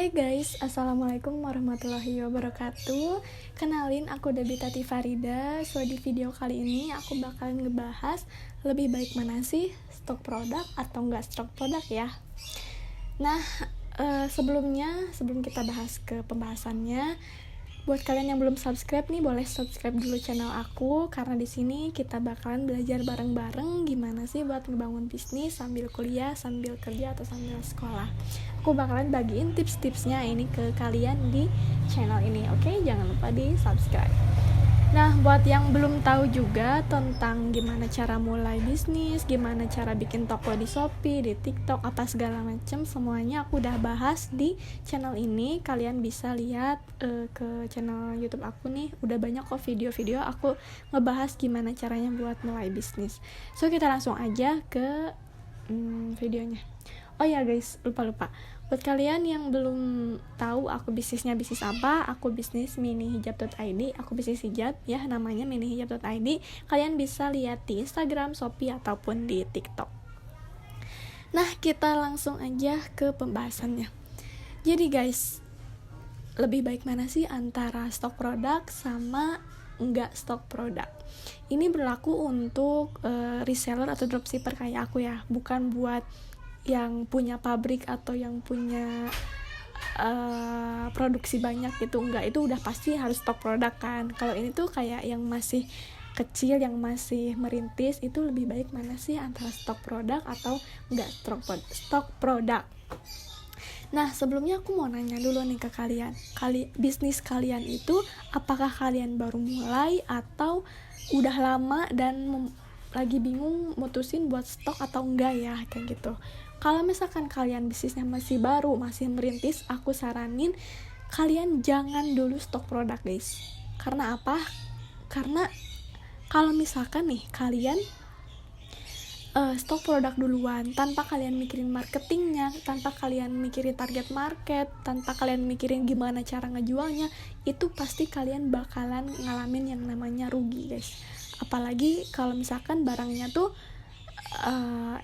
Hai guys, assalamualaikum warahmatullahi wabarakatuh. Kenalin, aku Dabita Tifarida. So di video kali ini aku bakalan ngebahas lebih baik mana sih, stok produk atau enggak stok produk ya. Nah, sebelum kita bahas ke pembahasannya, buat kalian yang belum subscribe nih, boleh subscribe dulu channel aku, karena di sini kita bakalan belajar bareng-bareng gimana sih buat ngebangun bisnis sambil kuliah, sambil kerja, atau sambil sekolah. Aku bakalan bagiin tips-tipsnya ini ke kalian di channel ini, oke? Jangan lupa di subscribe. Nah, buat yang belum tahu juga tentang gimana cara mulai bisnis, gimana cara bikin toko di Shopee, di TikTok, apa segala macam, semuanya aku udah bahas di channel ini. Kalian bisa lihat ke channel YouTube aku nih, udah banyak kok video-video aku ngebahas gimana caranya buat mulai bisnis. So, kita langsung aja ke videonya. Oh ya guys, lupa. Buat kalian yang belum tahu aku bisnisnya bisnis apa, aku bisnis minihijab.id, aku bisnis hijab ya, namanya minihijab.id. Kalian bisa lihat di Instagram, Shopee, ataupun di TikTok. Nah, kita langsung aja ke pembahasannya. Jadi guys, lebih baik mana sih antara stok produk sama enggak stok produk? Ini berlaku untuk reseller atau dropshipper kayak aku ya, bukan buat yang punya pabrik atau yang punya produksi banyak gitu. Enggak, itu udah pasti harus stok produk kan. Kalau ini tuh kayak yang masih kecil, yang masih merintis, itu lebih baik mana sih antara stok produk atau enggak stok produk. Nah, sebelumnya aku mau nanya dulu nih ke kalian, bisnis kalian itu apakah kalian baru mulai atau udah lama dan lagi bingung mutusin buat stok atau enggak ya, kayak gitu. Kalau misalkan kalian bisnisnya masih baru, masih merintis, aku saranin kalian jangan dulu stok produk guys. Karena apa? Karena kalau misalkan nih kalian stok produk duluan tanpa kalian mikirin marketingnya, tanpa kalian mikirin target market, tanpa kalian mikirin gimana cara ngejualnya, itu pasti kalian bakalan ngalamin yang namanya rugi guys. Apalagi kalau misalkan barangnya tuh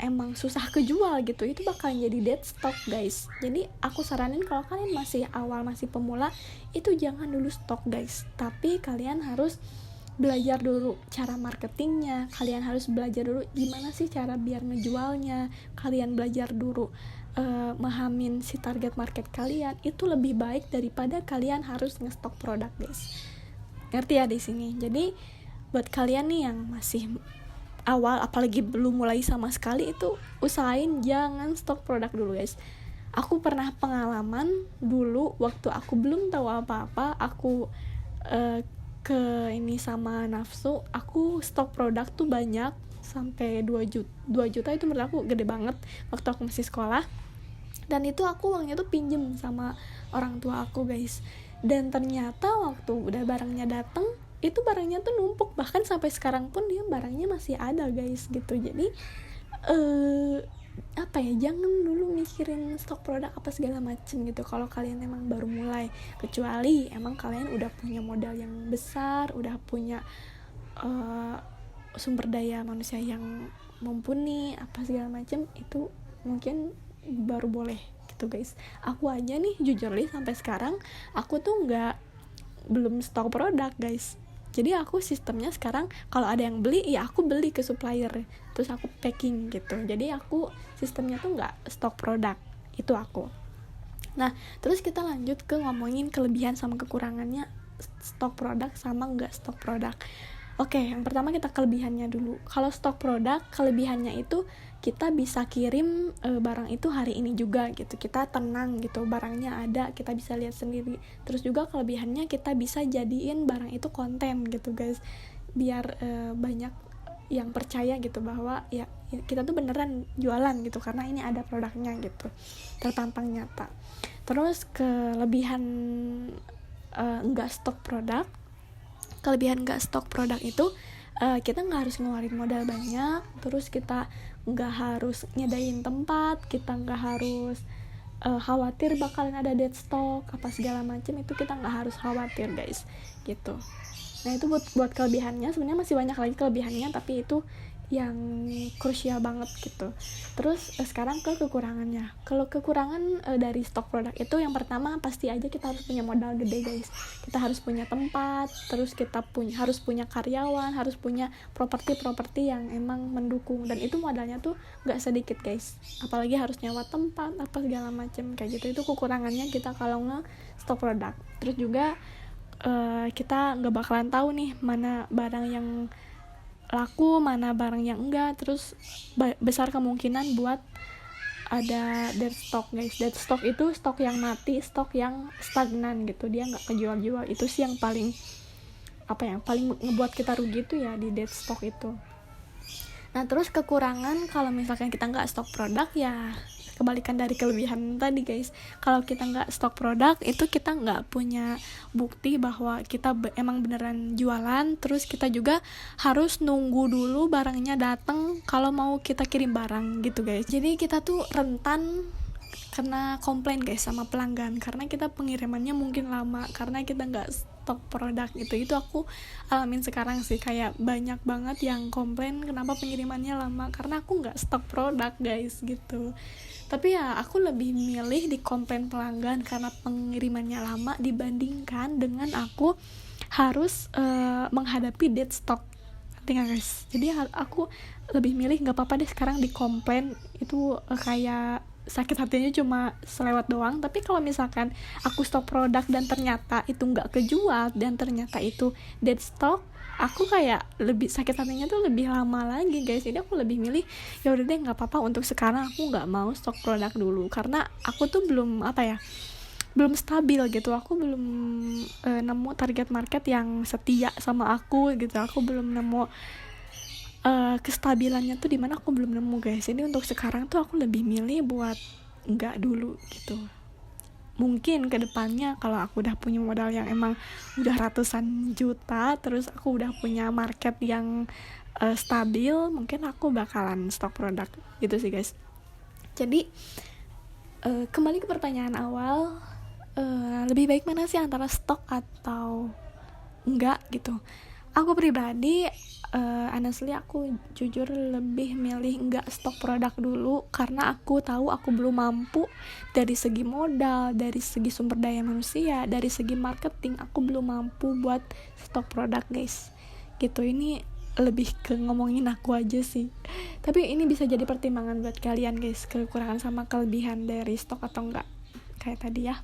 emang susah kejual gitu, itu bakal jadi dead stock guys. Jadi aku saranin kalau kalian masih awal, masih pemula, itu jangan dulu stok guys, tapi kalian harus belajar dulu cara marketingnya, kalian harus belajar dulu gimana sih cara biar ngejualnya, kalian belajar dulu memahamin si target market kalian. Itu lebih baik daripada kalian harus ngestok produk guys. Ngerti ya di sini? Jadi buat kalian nih yang masih awal, apalagi belum mulai sama sekali, itu usahain jangan stok produk dulu guys. Aku pernah pengalaman dulu waktu aku belum tahu apa-apa, aku ke ini sama nafsu, aku stok produk tuh banyak sampai 2 juta itu menurut aku gede banget waktu aku masih sekolah. Dan itu aku uangnya tuh pinjem sama orang tua aku guys. Dan ternyata waktu udah barangnya dateng, itu barangnya tuh numpuk, bahkan sampai sekarang pun dia barangnya masih ada guys gitu. Jadi jangan dulu mikirin stok produk apa segala macem gitu kalau kalian emang baru mulai, kecuali emang kalian udah punya modal yang besar, udah punya sumber daya manusia yang mumpuni apa segala macem, itu mungkin baru boleh gitu guys. Aku aja nih jujur nih sampai sekarang aku tuh belum stok produk guys. Jadi aku sistemnya sekarang kalau ada yang beli, ya aku beli ke supplier, terus aku packing gitu. Jadi aku sistemnya tuh nggak stok produk, itu aku. Nah, terus kita lanjut ke ngomongin kelebihan sama kekurangannya stok produk sama nggak stok produk. Oke, yang pertama kita kelebihannya dulu. Kalau stok produk, kelebihannya itu kita bisa kirim barang itu hari ini juga gitu. Kita tenang gitu, barangnya ada, kita bisa lihat sendiri. Terus juga kelebihannya kita bisa jadiin barang itu konten gitu guys. Biar banyak yang percaya gitu bahwa ya kita tuh beneran jualan gitu, karena ini ada produknya gitu, terpampang nyata. Terus kelebihan enggak stok produk. Kelebihan nggak stok produk itu kita nggak harus ngeluarin modal banyak, terus kita nggak harus nyedain tempat, kita nggak harus khawatir bakalan ada dead stock apa segala macam, itu kita nggak harus khawatir guys gitu. Nah itu buat kelebihannya. Sebenarnya masih banyak lagi kelebihannya, tapi itu yang krusial banget gitu. Terus sekarang ke kekurangannya. Kalau kekurangan dari stok produk itu, yang pertama pasti aja kita harus punya modal gede guys. Kita harus punya tempat, terus kita harus punya karyawan, harus punya properti yang emang mendukung, dan itu modalnya tuh gak sedikit guys. Apalagi harus nyewa tempat apa segala macam kayak gitu. Itu kekurangannya kita kalau nge-stok produk. Terus juga kita gak bakalan tahu nih mana barang yang laku, mana barang yang enggak. Terus besar kemungkinan buat ada dead stock guys. Dead stock itu stok yang mati, stok yang stagnan gitu, dia nggak kejual-jual. Itu sih yang paling paling ngebuat kita rugi tuh ya di dead stock itu. Nah terus kekurangan kalau misalkan kita nggak stok produk, ya kebalikan dari kelebihan tadi guys. Kalau kita nggak stok produk, itu kita nggak punya bukti bahwa kita emang beneran jualan. Terus kita juga harus nunggu dulu barangnya datang kalau mau kita kirim barang gitu guys. Jadi kita tuh rentan kena komplain guys sama pelanggan, karena kita pengirimannya mungkin lama karena kita nggak stok produk. Itu aku alamin sekarang sih, kayak banyak banget yang komplain kenapa pengirimannya lama karena aku nggak stok produk guys gitu. Tapi ya aku lebih milih di komplain pelanggan karena pengirimannya lama dibandingkan dengan aku harus menghadapi dead stock. Ngerti gak guys? Jadi aku lebih milih nggak apa-apa deh sekarang di komplain itu, kayak sakit hatinya cuma selewat doang. Tapi kalau misalkan aku stok produk dan ternyata itu nggak kejual dan ternyata itu dead stock, aku kayak lebih sakit hatinya tuh lebih lama lagi guys. Jadi aku lebih milih ya udah deh nggak apa-apa, untuk sekarang aku nggak mau stok produk dulu karena aku tuh belum belum stabil gitu. Aku belum nemu target market yang setia sama aku gitu. Aku belum nemu kestabilannya tuh dimana, aku belum nemu guys. Jadi untuk sekarang tuh aku lebih milih buat nggak dulu gitu. Mungkin kedepannya kalau aku udah punya modal yang emang udah ratusan juta, terus aku udah punya market yang stabil, mungkin aku bakalan stok produk gitu sih guys. Jadi kembali ke pertanyaan awal, lebih baik mana sih antara stok atau enggak gitu. Aku pribadi honestly aku jujur lebih milih enggak stok produk dulu, karena aku tahu aku belum mampu dari segi modal, dari segi sumber daya manusia, dari segi marketing. Aku belum mampu buat stok produk guys gitu. Ini lebih ke ngomongin aku aja sih, tapi ini bisa jadi pertimbangan buat kalian guys, kekurangan sama kelebihan dari stok atau enggak kayak tadi ya.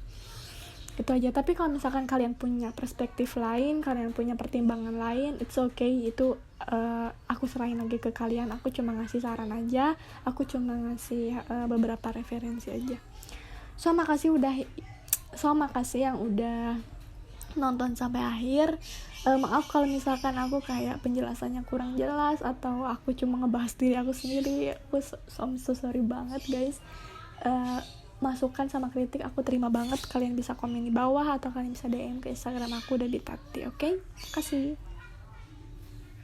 Itu aja. Tapi kalau misalkan kalian punya perspektif lain, kalian punya pertimbangan lain, it's okay. Itu aku serahin lagi ke kalian. Aku cuma ngasih saran aja, aku cuma ngasih beberapa referensi aja. So makasih yang udah nonton sampai akhir. Maaf kalau misalkan aku kayak penjelasannya kurang jelas atau aku cuma ngebahas diri aku sendiri. I'm so sorry banget guys. Masukan sama kritik aku terima banget. Kalian bisa komen di bawah atau kalian bisa DM ke Instagram aku, udah di Tati. Oke? Makasih.